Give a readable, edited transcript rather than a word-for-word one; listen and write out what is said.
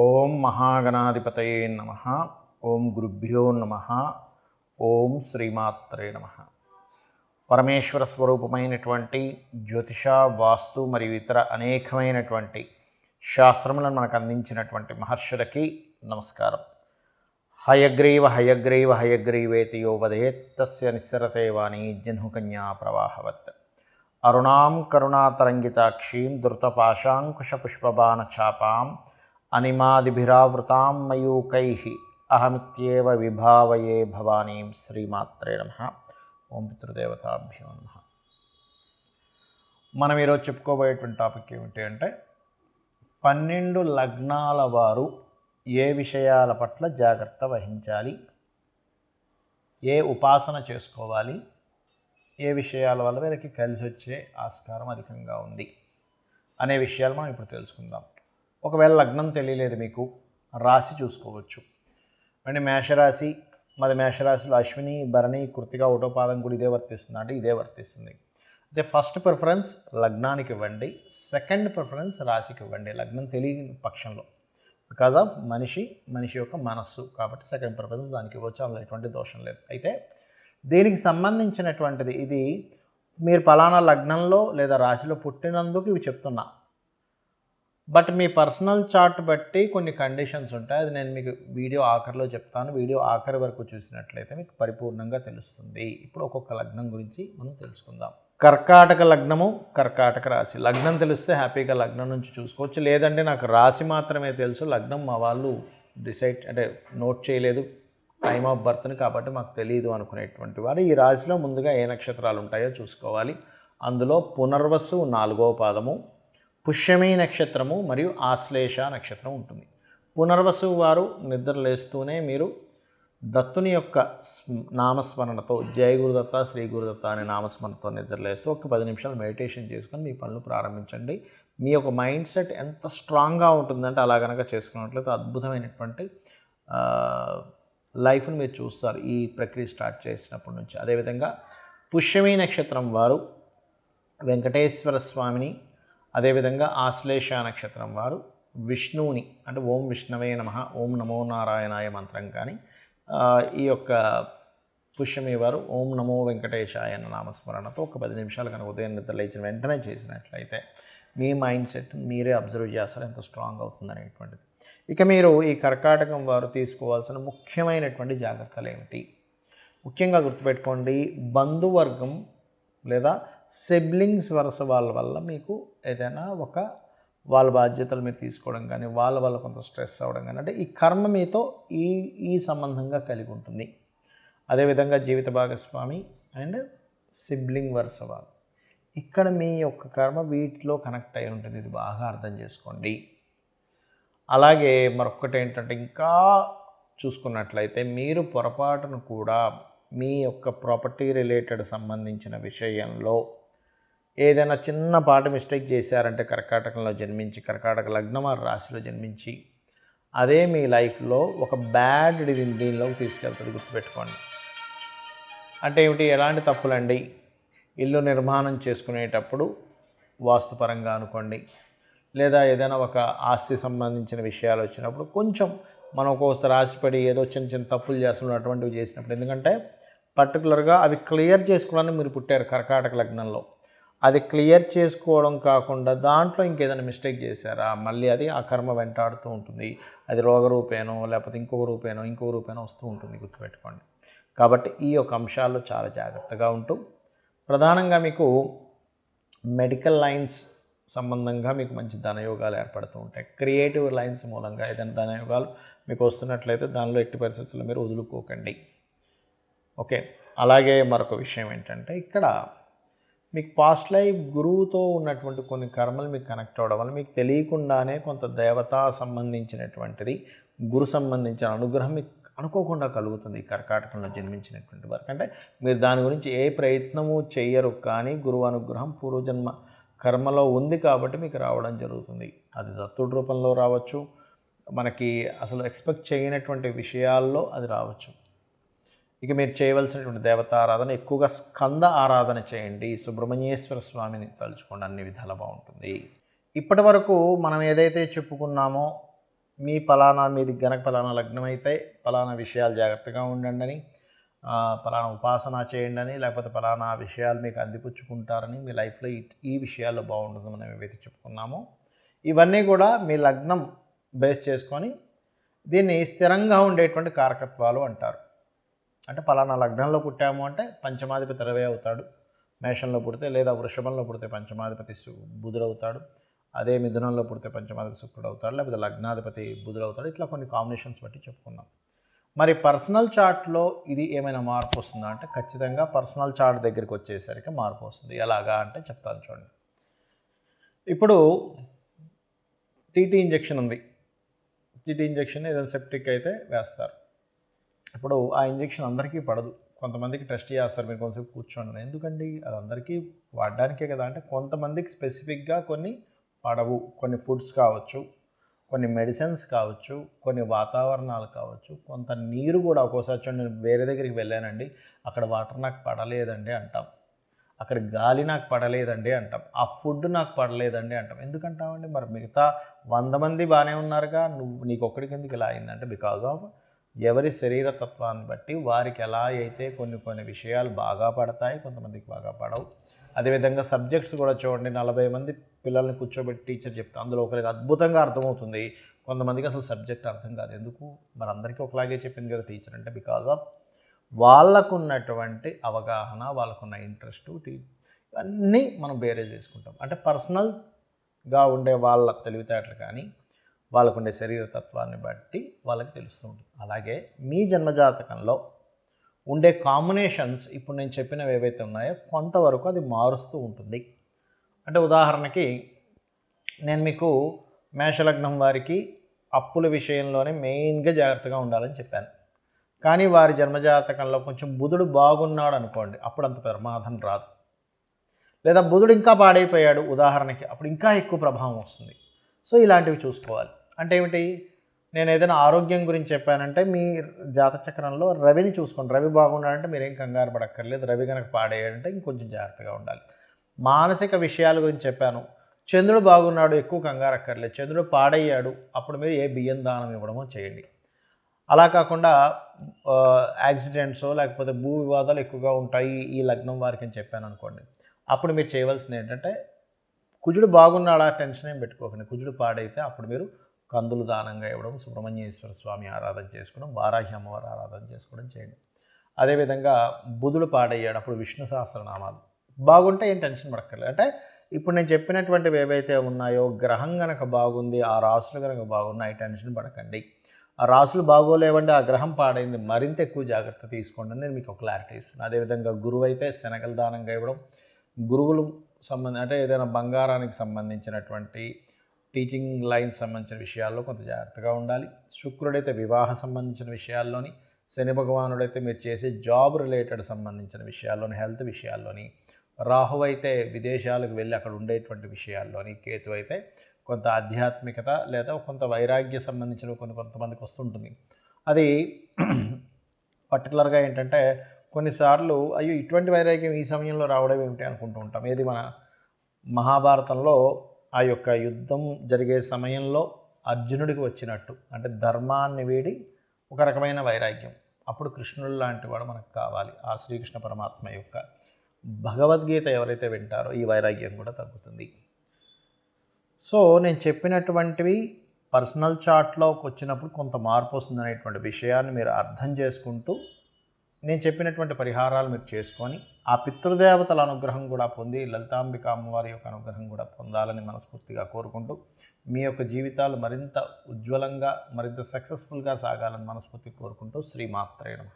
ఓం మహాగణాధిపతయే నమః. ఓం గురుభ్యో నమః. ఓం శ్రీమాత్రే నమః. పరమేశ్వర స్వరూపమైనటువంటి జ్యోతిష, వాస్తు మరియు ఇతర అనేకమైనటువంటి శాస్త్రములను మనకు అందించినటువంటి మహర్షులకి నమస్కారం. హయగ్రీవ హయగ్రీవ హయగ్రీవేతి యో వదేత్ తస్య నిస్సరతే వాణి జహ్నుకన్యా ప్రవాహవత్. అరుణాం కరుణాతరంగితాక్షీం ధృతపాశాంకుశపుష్పబాణచాపాం అనిమాదిభిరావృతాం మయూకైః అహమిత్యేవ విభావయే భవానీం. శ్రీమాత్రే నమః. ఓం పితృదేవతాభ్యో నమః. మనం ఈరోజు చెప్పుకోబోయేటువంటి టాపిక్ ఏమిటి అంటే 12 లగ్నాల వారు ఏ విషయాల పట్ల జాగ్రత్త వహించాలి, ఏ ఉపాసన చేసుకోవాలి, ఏ విషయాల వల్ల వీళ్ళకి కలిసి వచ్చే ఆస్కారం అధికంగా ఉంది అనే విషయాలు మనం ఇప్పుడు తెలుసుకుందాం. ఒకవేళ లగ్నం తెలియలేదు మీకు, రాశి చూసుకోవచ్చు. అంటే మేషరాశి, మాది మేషరాశిలో అశ్విని, భరణి, కృత్తిక, ఒకటో పాదం కూడా ఇదే వర్తిస్తుంది అంటే ఇదే వర్తిస్తుంది. అయితే ఫస్ట్ ప్రిఫరెన్స్ లగ్నానికి ఇవ్వండి, సెకండ్ ప్రిఫరెన్స్ రాశికి ఇవ్వండి లగ్నం తెలియని పక్షంలో. బికాజ్ ఆఫ్ మనిషి యొక్క మనస్సు కాబట్టి సెకండ్ ప్రిఫరెన్స్ దానికి ఇవ్వచ్చు, అందులో ఎటువంటి దోషం లేదు. అయితే దీనికి సంబంధించినటువంటిది ఇది మీరు పలానా లగ్నంలో లేదా రాశిలో పుట్టినందుకు ఇవి చెప్తున్నా. బట్ మీ పర్సనల్ చార్ట్ బట్టి కొన్ని కండిషన్స్ ఉంటాయి, అది నేను మీకు వీడియో ఆఖరిలో చెప్తాను. వీడియో ఆఖరి వరకు చూసినట్లయితే మీకు పరిపూర్ణంగా తెలుస్తుంది. ఇప్పుడు ఒక్కొక్క లగ్నం గురించి మనం తెలుసుకుందాం. కర్కాటక లగ్నము, కర్కాటక రాశి. లగ్నం తెలిస్తే హ్యాపీగా లగ్నం నుంచి చూసుకోవచ్చు. లేదంటే నాకు రాశి మాత్రమే తెలుసు, లగ్నం మా వాళ్ళు డిసైడ్ అంటే నోట్ చేయలేదు టైమ్ ఆఫ్ బర్త్ని, కాబట్టి మాకు తెలియదు అనుకునేటువంటి వారు ఈ రాశిలో ముందుగా ఏ నక్షత్రాలు ఉంటాయో చూసుకోవాలి. అందులో పునర్వసు 4వ పాదము, పుష్యమి నక్షత్రము మరియు ఆశ్లేష నక్షత్రం ఉంటుంది. పునర్వసు వారు నిద్రలేస్తూనే మీరు దత్తుని యొక్క నామస్మరణతో జయ గురుదత్త, శ్రీ గురుదత్త అనే నామస్మరణతో నిద్రలేస్తూ ఒక 10 నిమిషాలు మెడిటేషన్ చేసుకొని మీ పనులు ప్రారంభించండి. మీ యొక్క మైండ్ సెట్ ఎంత స్ట్రాంగ్గా ఉంటుందంటే అలా కనుక చేసుకున్నట్లయితే అద్భుతమైనటువంటి లైఫ్ని మీరు చూస్తారు ఈ ప్రక్రియ స్టార్ట్ చేసినప్పటి నుంచి. అదేవిధంగా పుష్యమి నక్షత్రం వారు వెంకటేశ్వర స్వామిని, అదేవిధంగా ఆశ్లేష నక్షత్రం వారు విష్ణువుని అంటే ఓం విష్ణవే నమః, ఓం నమో నారాయణాయ మంత్రం కానీ, ఈ యొక్క పుష్యమి వారు ఓం నమో వెంకటేశాయ అన్న నామస్మరణతో ఒక 10 నిమిషాలు కనుక ఉదయం నిద్ర లేచిన వెంటనే చేసినట్లయితే మీ మైండ్ సెట్ మీరే అబ్జర్వ్ చేస్తారు ఎంత స్ట్రాంగ్ అవుతుంది అనేటువంటిది. ఇక మీరు ఈ కర్కాటకం వారు తీసుకోవాల్సిన ముఖ్యమైనటువంటి జాగ్రత్తలు ఏమిటి? ముఖ్యంగా గుర్తుపెట్టుకోండి, బంధువర్గం లేదా సిబ్లింగ్స్ వరుస వాళ్ళ వల్ల మీకు ఏదైనా వాళ్ళ బాధ్యతలు మీరు తీసుకోవడం కానీ, వాళ్ళ వల్ల కొంత స్ట్రెస్ అవ్వడం కానీ, అంటే ఈ కర్మ మీతో ఈ సంబంధంగా కలిగి ఉంటుంది. అదేవిధంగా జీవిత భాగస్వామి అండ్ సిబ్లింగ్ వరుస వాళ్ళు, ఇక్కడ మీ యొక్క కర్మ వీటిలో కనెక్ట్ అయి ఉంటుంది. ఇది బాగా అర్థం చేసుకోండి. అలాగే మరొకటి ఏంటంటే, ఇంకా చూసుకున్నట్లయితే మీరు పొరపాటును కూడా మీ యొక్క ప్రాపర్టీ రిలేటెడ్ సంబంధించిన విషయంలో ఏదైనా చిన్నపాటి మిస్టేక్ చేశారంటే కర్కాటకంలో జన్మించి, కర్కాటక లగ్నం ఆ రాశిలో జన్మించి, అదే మీ లైఫ్లో ఒక బ్యాడ్ దీనిలోకి తీసుకెళ్తుంది. గుర్తుపెట్టుకోండి. అంటే ఏమిటి, ఎలాంటి తప్పులండి? ఇల్లు నిర్మాణం చేసుకునేటప్పుడు వాస్తుపరంగా అనుకోండి, లేదా ఏదైనా ఒక ఆస్తి సంబంధించిన విషయాలు వచ్చినప్పుడు కొంచెం మనం ఒక్కోసారి ఆశపడి ఏదో చిన్న తప్పులు చేస్తున్నాం అటువంటివి చేసినప్పుడు, ఎందుకంటే పర్టికులర్గా అవి క్లియర్ చేసుకోవడానికి మీరు పుట్టారు కర్కాటక లగ్నంలో. అది క్లియర్ చేసుకోవడం కాకుండా దాంట్లో ఇంకేదైనా మిస్టేక్ చేశారా, మళ్ళీ అది ఆ కర్మ వెంటాడుతూ ఉంటుంది. అది రోగరూపేనో లేకపోతే ఇంకొక రూపేనో వస్తూ ఉంటుంది. గుర్తుపెట్టుకోండి. కాబట్టి ఈ యొక్క అంశాల్లో చాలా జాగ్రత్తగా ఉంటూ, ప్రధానంగా మీకు మెడికల్ లైన్స్ సంబంధంగా మీకు మంచి ధనయోగాలు ఏర్పడుతూ ఉంటాయి. క్రియేటివ్ లైన్స్ మూలంగా ఏదైనా ధనయోగాలు మీకు వస్తున్నట్లయితే దానిలో ఎట్టి పరిస్థితుల్లో మీరు వదులుకోకండి. ఓకే. అలాగే మరొక విషయం ఏంటంటే, ఇక్కడ మీకు పాస్ట్ లైఫ్ గురువుతో ఉన్నటువంటి కొన్ని కర్మలు మీకు కనెక్ట్ అవ్వడం వల్ల మీకు తెలియకుండానే కొంత దేవతా సంబంధించినటువంటిది, గురు సంబంధించిన అనుగ్రహం మీకు అనుకోకుండా కలుగుతుంది ఈ కర్కాటకంలో జన్మించినటువంటి వారికి. అంటే మీరు దాని గురించి ఏ ప్రయత్నము చేయరు, కానీ గురువు అనుగ్రహం పూర్వజన్మ కర్మలో ఉంది కాబట్టి మీకు రావడం జరుగుతుంది. అది దత్తుడి రూపంలో రావచ్చు, మనకి అసలు ఎక్స్పెక్ట్ చేయనటువంటి విషయాల్లో అది రావచ్చు. ఇక మీరు చేయవలసినటువంటి దేవతారాధన ఎక్కువగా స్కంద ఆరాధన చేయండి, సుబ్రహ్మణ్యేశ్వర స్వామిని తలుచుకోండి, అన్ని విధాలా బాగుంటుంది. ఇప్పటి వరకు మనం ఏదైతే చెప్పుకున్నామో మీది గనక పలానా లగ్నం అయితే పలానా విషయాలు జాగ్రత్తగా ఉండండి అని, పలానా ఉపాసన చేయండి అని, లేకపోతే పలానా విషయాలు మీకు అందిపుచ్చుకుంటారని, మీ లైఫ్లో ఈ విషయాల్లో బాగుంటుంది మనం ఏవైతే చెప్పుకున్నామో ఇవన్నీ కూడా మీ లగ్నం బేస్ చేసుకొని దీన్ని స్థిరంగా ఉండేటువంటి కారకత్వాలు అంటారు. అంటే పలానా లగ్నంలో పుట్టాము అంటే పంచమాధిపతి రవి అవుతాడు మేషంలో పుడితే, లేదా వృషభంలో పుడితే పంచమాధిపతి బుధుడవుతాడు, అదే మిథునంలో పుడితే పంచమాధిపతి శుక్రుడు అవుతాడు, లేకపోతే లగ్నాధిపతి బుధుడవుతాడు. ఇట్లా కొన్ని కాంబినేషన్స్ బట్టి చెప్పుకున్నాం. మరి పర్సనల్ చార్ట్లో ఇది ఏమైనా మార్పు వస్తుందా అంటే ఖచ్చితంగా పర్సనల్ చార్ట్ దగ్గరికి వచ్చేసరికి మార్పు వస్తుంది. ఎలాగా అంటే చెప్తాను చూడండి. ఇప్పుడు టీటీ ఇంజెక్షన్ ఉంది. టీటీ ఇంజెక్షన్ ఏదైనా సెప్టిక్ అయితే వేస్తారు. ఇప్పుడు ఆ ఇంజెక్షన్ అందరికీ పడదు, కొంతమందికి టెస్ట్ చేస్తారు, మీరు కొంతసేపు కూర్చోండి. ఎందుకండి అది అందరికీ వాడడానికే కదా అంటే కొంతమందికి స్పెసిఫిక్గా కొన్ని పడవు. కొన్ని ఫుడ్స్ కావచ్చు, కొన్ని మెడిసిన్స్ కావచ్చు, కొన్ని వాతావరణాలు కావచ్చు, కొంత నీరు కూడా. ఒక్కోసారి చూడండి, నేను వేరే దగ్గరికి వెళ్ళానండి, అక్కడ వాటర్ నాకు పడలేదండి అంటాం, అక్కడ గాలి నాకు పడలేదండి అంటాం, ఆ ఫుడ్ నాకు పడలేదండి అంటాం. ఎందుకంటామండి? మరి మిగతా 100 మంది బాగానే ఉన్నారుగా, నీకు ఒక్కడికి ఎందుకు ఇలా అయిందంటే బికాజ్ ఆఫ్ ఎవరి శరీరతత్వాన్ని బట్టి వారికి ఎలా అయితే కొన్ని విషయాలు బాగా పడతాయి, కొంతమందికి బాగా పడవు. అదేవిధంగా సబ్జెక్ట్స్ కూడా చూడండి, 40 మంది పిల్లల్ని కూర్చోబెట్టి టీచర్ చెప్తే అందులో ఒకరికి అద్భుతంగా అర్థమవుతుంది, కొంతమందికి అసలు సబ్జెక్ట్ అర్థం కాదు. ఎందుకు? మరి అందరికీ ఒకలాగే చెప్పింది కదా టీచర్ అంటే బికాజ్ ఆఫ్ వాళ్ళకున్నటువంటి అవగాహన, వాళ్ళకున్న ఇంట్రెస్టు, ఇవన్నీ మనం బేరేజ్ చేసుకుంటాం. అంటే పర్సనల్గా ఉండే వాళ్ళ తెలివితేటలు కానీ వాళ్ళకుండే శరీరతత్వాన్ని బట్టి వాళ్ళకి తెలుస్తూ ఉంటుంది. అలాగే మీ జన్మజాతకంలో ఉండే కాంబినేషన్స్ ఇప్పుడు నేను చెప్పినవి ఏవైతే ఉన్నాయో కొంతవరకు అది మారుస్తూ ఉంటుంది. అంటే ఉదాహరణకి నేను మీకు మేషలగ్నం వారికి అప్పుల విషయంలోనే మెయిన్గా జాగ్రత్తగా ఉండాలని చెప్పాను. కానీ వారి జన్మజాతకంలో కొంచెం బుధుడు బాగున్నాడు అనుకోండి, అప్పుడు అంత ప్రమాదం రాదు. లేదా బుధుడు ఇంకా పాడైపోయాడు ఉదాహరణకి, అప్పుడు ఇంకా ఎక్కువ ప్రభావం వస్తుంది. సో ఇలాంటివి చూసుకోవాలి. అంటే ఏమిటి? నేను ఏదైనా ఆరోగ్యం గురించి చెప్పానంటే మీ జాతచక్రంలో రవిని చూసుకోండి. రవి బాగున్నాడంటే మీరేం కంగారు పడక్కర్లేదు. రవి కనుక పాడేయాడంటే ఇంకొంచెం జాగ్రత్తగా ఉండాలి. మానసిక విషయాల గురించి చెప్పాను, చంద్రుడు బాగున్నాడు, ఎక్కువ కంగారు అక్కర్లేదు. చంద్రుడు పాడయ్యాడు, అప్పుడు మీరు ఏ బియ్యం దానం ఇవ్వడమో చేయండి. అలా కాకుండా యాక్సిడెంట్సో లేకపోతే భూ వివాదాలు ఎక్కువగా ఉంటాయి ఈ లగ్నం వారికి అని చెప్పాను అనుకోండి, అప్పుడు మీరు చేయవలసింది ఏంటంటే కుజుడు బాగున్నాడా టెన్షన్ ఏం పెట్టుకోకండి. కుజుడు పాడైతే అప్పుడు మీరు కందులు దానంగా ఇవ్వడం, సుబ్రహ్మణ్యేశ్వర స్వామి ఆరాధన చేసుకోవడం, వారాహి అమ్మవారి ఆరాధన చేసుకోవడం చేయండి. అదేవిధంగా బుధుడు పాడయ్యాడు, అప్పుడు విష్ణు సహస్రనామాలు బాగుంటే ఏం టెన్షన్ పడక్కర్లేదు. అంటే ఇప్పుడు నేను చెప్పినటువంటివి ఏవైతే ఉన్నాయో గ్రహం కనుక బాగుంది, ఆ రాసులు కనుక బాగున్నాయి, టెన్షన్ పడకండి. ఆ రాసులు బాగోలేవండి, ఆ గ్రహం పాడైంది, మరింత ఎక్కువ జాగ్రత్త తీసుకోండి అని నేను మీకు ఒక క్లారిటీ ఇస్తున్నాను. అదేవిధంగా గురువు అయితే శనగలు దానంగా ఇవ్వడం, గురువులు అంటే ఏదైనా బంగారానికి సంబంధించినటువంటి టీచింగ్ లైన్స్ సంబంధించిన విషయాల్లో కొంత జాగ్రత్తగా ఉండాలి. శుక్రుడైతే వివాహ సంబంధించిన విషయాల్లోని, శని భగవానుడైతే మీరు చేసే జాబ్ రిలేటెడ్ సంబంధించిన విషయాల్లోని, హెల్త్ విషయాల్లోని, రాహు అయితే విదేశాలకు వెళ్ళి అక్కడ ఉండేటువంటి విషయాల్లోని, కేతు అయితే కొంత ఆధ్యాత్మికత లేదా కొంత వైరాగ్య సంబంధించిన కొంతమందికి వస్తుంటుంది. అది పర్టికులర్గా ఏంటంటే కొన్నిసార్లు అయ్యో ఇటువంటి వైరాగ్యం ఈ సమయంలో రావడం ఏమిటి అనుకుంటూ ఉంటాం. ఏది మన మహాభారతంలో ఆ యొక్క యుద్ధం జరిగే సమయంలో అర్జునుడికి వచ్చినట్టు, అంటే ధర్మాన్ని వీడి ఒక రకమైన వైరాగ్యం. అప్పుడు కృష్ణుడు లాంటి వాడు మనకు కావాలి. ఆ శ్రీకృష్ణ పరమాత్మ యొక్క భగవద్గీత ఎవరైతే వింటారో ఈ వైరాగ్యం కూడా తగ్గుతుంది. సో నేను చెప్పినటువంటివి పర్సనల్ చార్ట్లోకి వచ్చినప్పుడు కొంత మార్పు వస్తుంది అనేటువంటి విషయాన్ని మీరు అర్థం చేసుకుంటూ నేను చెప్పినటువంటి పరిహారాలు మీరు చేసుకొని ఆ పితృదేవతల అనుగ్రహం కూడా పొంది లలితాంబిక అమ్మవారి యొక్క అనుగ్రహం కూడా పొందాలని మనస్ఫూర్తిగా కోరుకుంటూ మీ యొక్క జీవితాలు మరింత ఉజ్వలంగా మరింత సక్సెస్ఫుల్గా సాగాలని మనస్ఫూర్తిగా కోరుకుంటూ శ్రీమాత్రే నమః.